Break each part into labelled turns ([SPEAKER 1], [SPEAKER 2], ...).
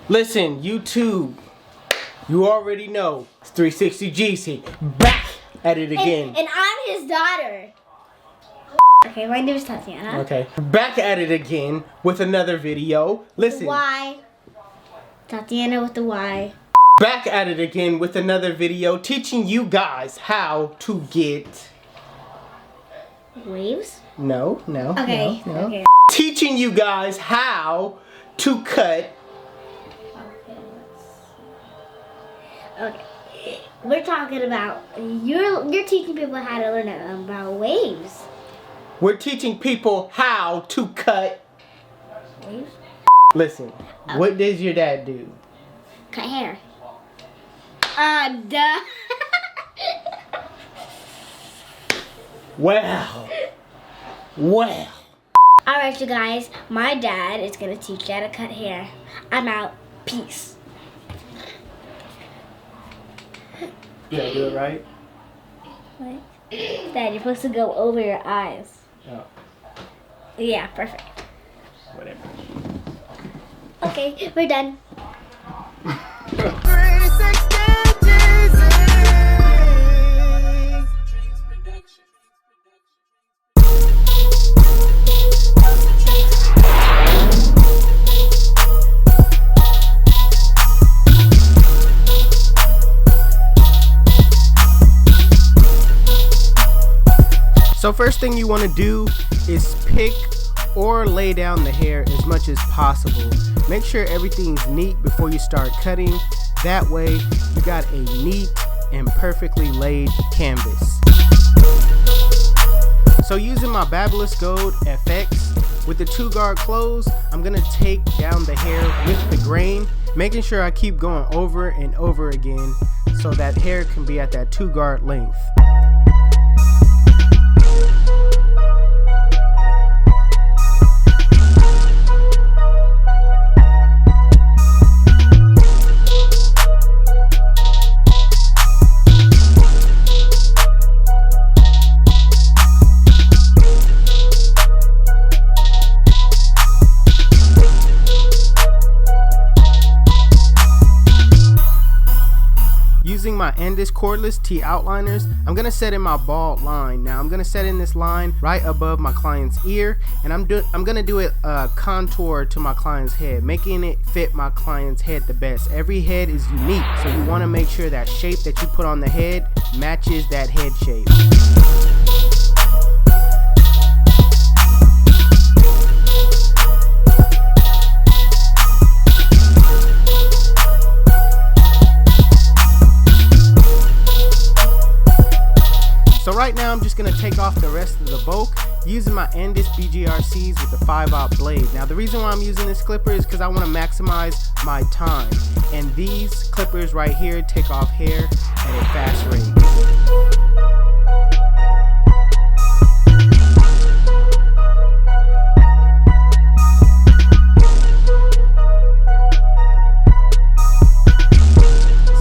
[SPEAKER 1] Listen, YouTube, you already know it's 360 GC back at it again.
[SPEAKER 2] And I'm his daughter. Okay, my name is Tatiana.
[SPEAKER 1] Okay, back at it again with another video. Listen.
[SPEAKER 2] Y. Tatiana with the Y.
[SPEAKER 1] Back at it again with another video teaching you guys how to get
[SPEAKER 2] waves.
[SPEAKER 1] No.
[SPEAKER 2] Okay. Okay.
[SPEAKER 1] Teaching you guys how to cut.
[SPEAKER 2] Okay. We're talking about you're teaching people how to learn about waves.
[SPEAKER 1] We're teaching people how to cut
[SPEAKER 2] Waves?
[SPEAKER 1] Listen, what does your dad do?
[SPEAKER 2] Cut hair. Duh.
[SPEAKER 1] Well.
[SPEAKER 2] Alright, you guys, my dad is gonna teach you how to cut hair. I'm out. Peace.
[SPEAKER 1] Did I do it right?
[SPEAKER 2] What? Dad, you're supposed to go over your eyes.
[SPEAKER 1] Oh.
[SPEAKER 2] Yeah, perfect.
[SPEAKER 1] Whatever.
[SPEAKER 2] Okay, we're done.
[SPEAKER 1] So first thing you want to do is pick or lay down the hair as much as possible. Make sure everything's neat before you start cutting. That way you got a neat and perfectly laid canvas. So using my Babylus Gold FX with the 2-guard close, I'm gonna take down the hair with the grain, making sure I keep going over and over again so that hair can be at that 2-guard length. Using my Endless Cordless T outliners, I'm gonna set in my bald line. Now I'm gonna set in this line right above my client's ear, and I'm gonna do it contour to my client's head, making it fit my client's head the best. Every head is unique, so you want to make sure that shape that you put on the head matches that head shape. So right now I'm just going to take off the rest of the bulk using my Endless BGRCs with the 5/0 blade. Now the reason why I'm using this clipper is because I want to maximize my time. And these clippers right here take off hair at a fast rate.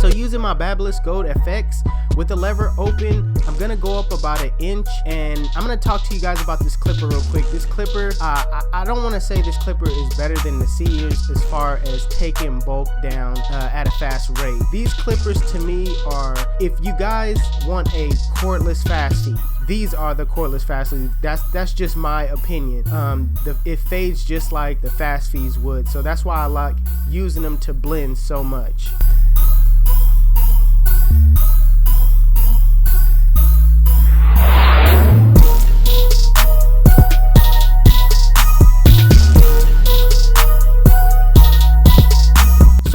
[SPEAKER 1] So using my Babylus Gold FX with the lever open, I'm gonna go up about 1 inch, and I'm gonna talk to you guys about this clipper real quick. This clipper, I don't want to say this clipper is better than the Sears as far as taking bulk down at a fast rate. These clippers to me are, if you guys want a cordless fast feed, these are the cordless fast feeds. That's just my opinion. It fades just like the fast feeds would, so that's why I like using them to blend so much.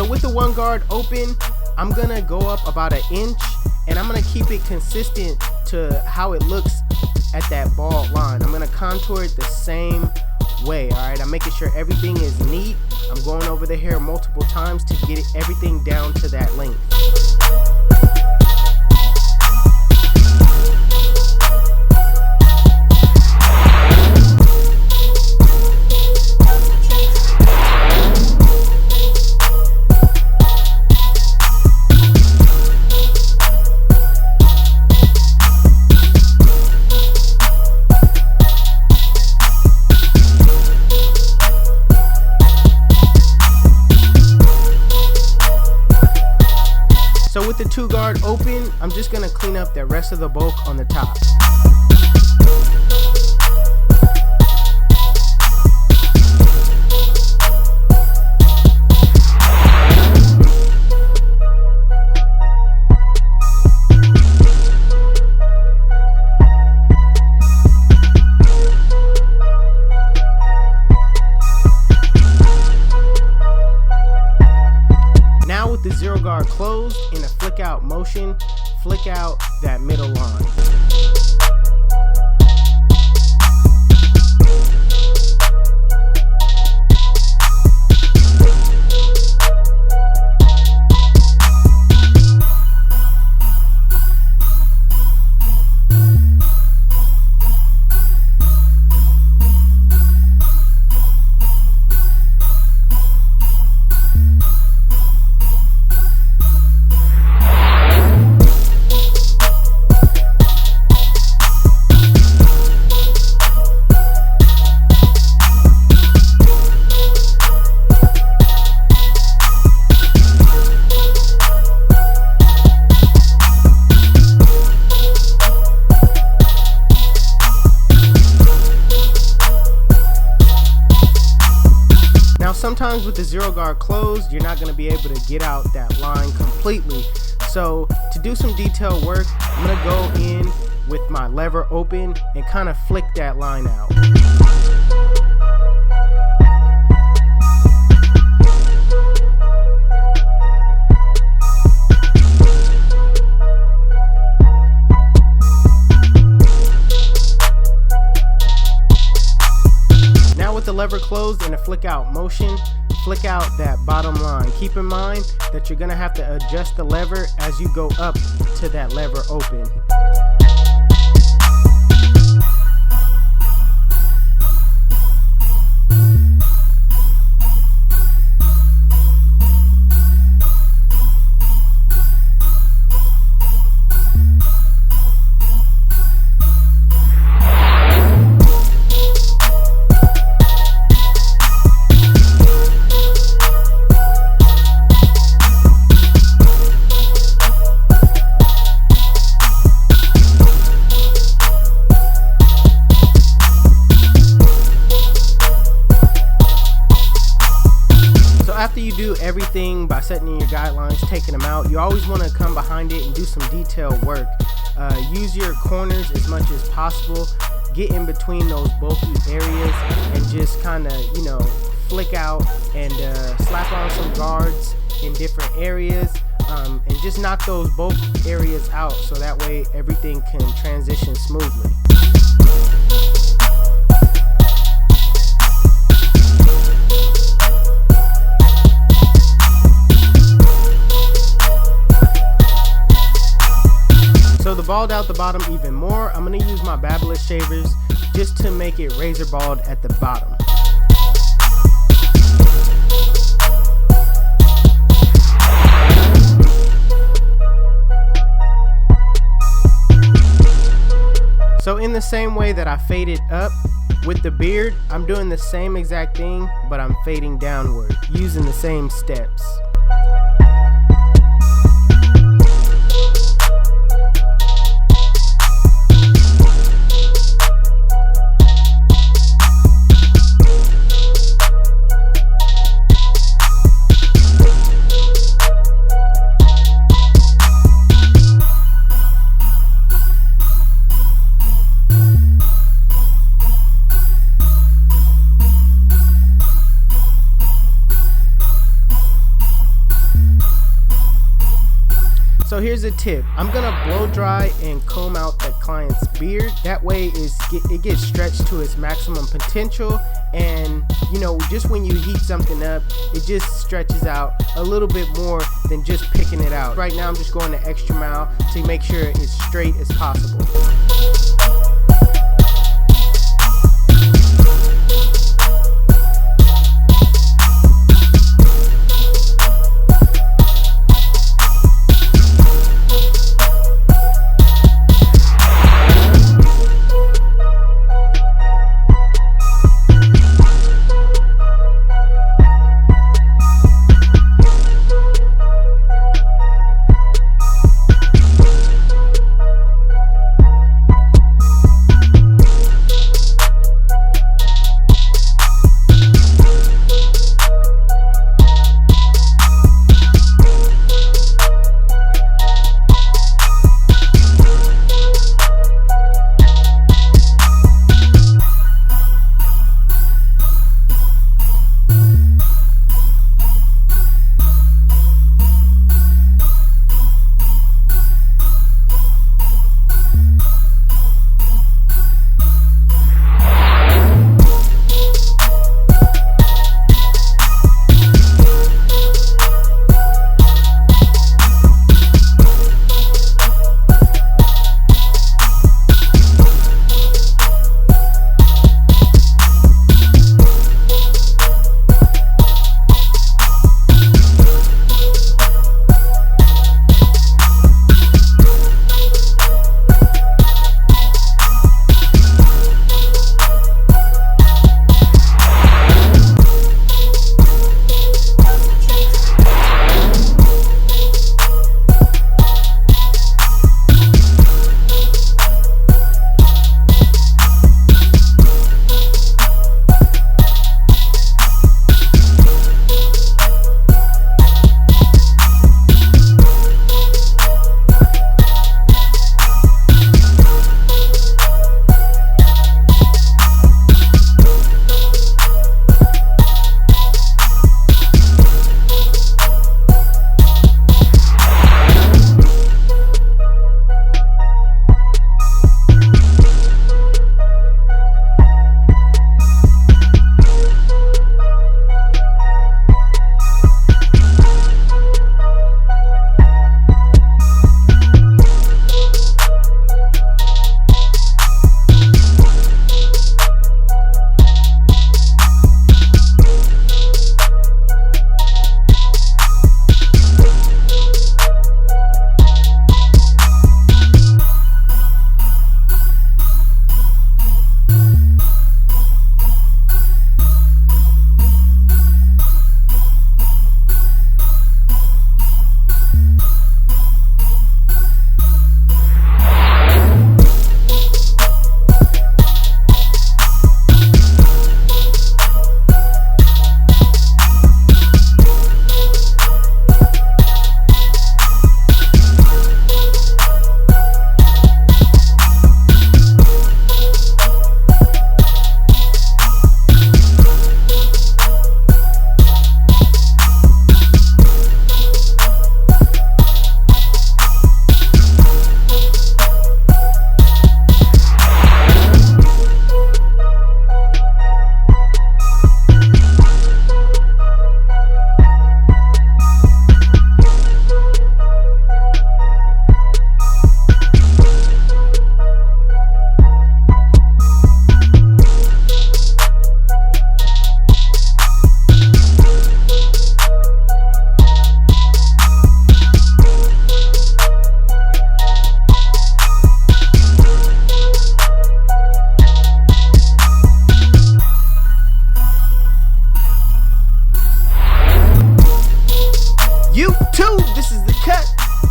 [SPEAKER 1] With the 1-guard open, I'm gonna go up about 1 inch, and I'm gonna keep it consistent to how it looks at that bald line. I'm gonna contour it the same way. Alright, I'm making sure everything is neat. I'm going over the hair multiple times to get everything down to that length. 2 guard open, I'm just gonna clean up the rest of the bulk on the top. The 0 guard closed in a flick out motion, flick out that middle line. Sometimes with the 0 guard closed, you're not going to be able to get out that line completely. So to do some detail work, I'm going to go in with my lever open and kind of flick that line out. The lever closed in a flick out motion, flick out that bottom line. Keep in mind that you're gonna have to adjust the lever as you go up to that lever open. After you do everything by setting your guidelines, taking them out, you always want to come behind it and do some detail work. Use your corners as much as possible. Get in between those bulky areas and just kind of, flick out and slap on some guards in different areas, and just knock those bulk areas out so that way everything can transition smoothly. So to bald out the bottom even more, I'm going to use my Babyliss shavers just to make it razor bald at the bottom. So in the same way that I faded up with the beard, I'm doing the same exact thing, but I'm fading downward using the same steps. So here's a tip. I'm gonna blow dry and comb out the client's beard. That way it gets stretched to its maximum potential, and just when you heat something up, it just stretches out a little bit more than just picking it out. Right now I'm just going the extra mile to make sure it's straight as possible. YouTube. This is the cut.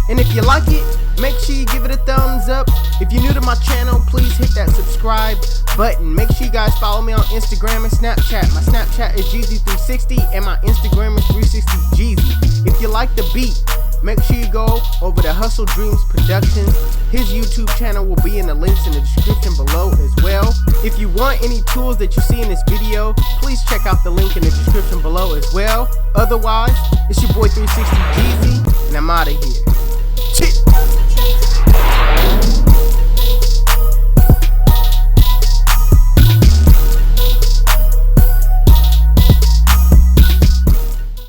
[SPEAKER 1] And if you like it, make sure you give it a thumbs up. If you're new to my channel, please hit that subscribe button. Make sure you guys follow me on Instagram and Snapchat. My Snapchat is Jeezy360 and my Instagram is 360Jeezy. If you like the beat, make sure you go over to HustleDreamProduction. His YouTube channel will be in the links in the description below as well. If you want any tools that you see in this video, please check out the link in the description below as well. Otherwise, it's your boy 360Jeezy, and I'm out of here.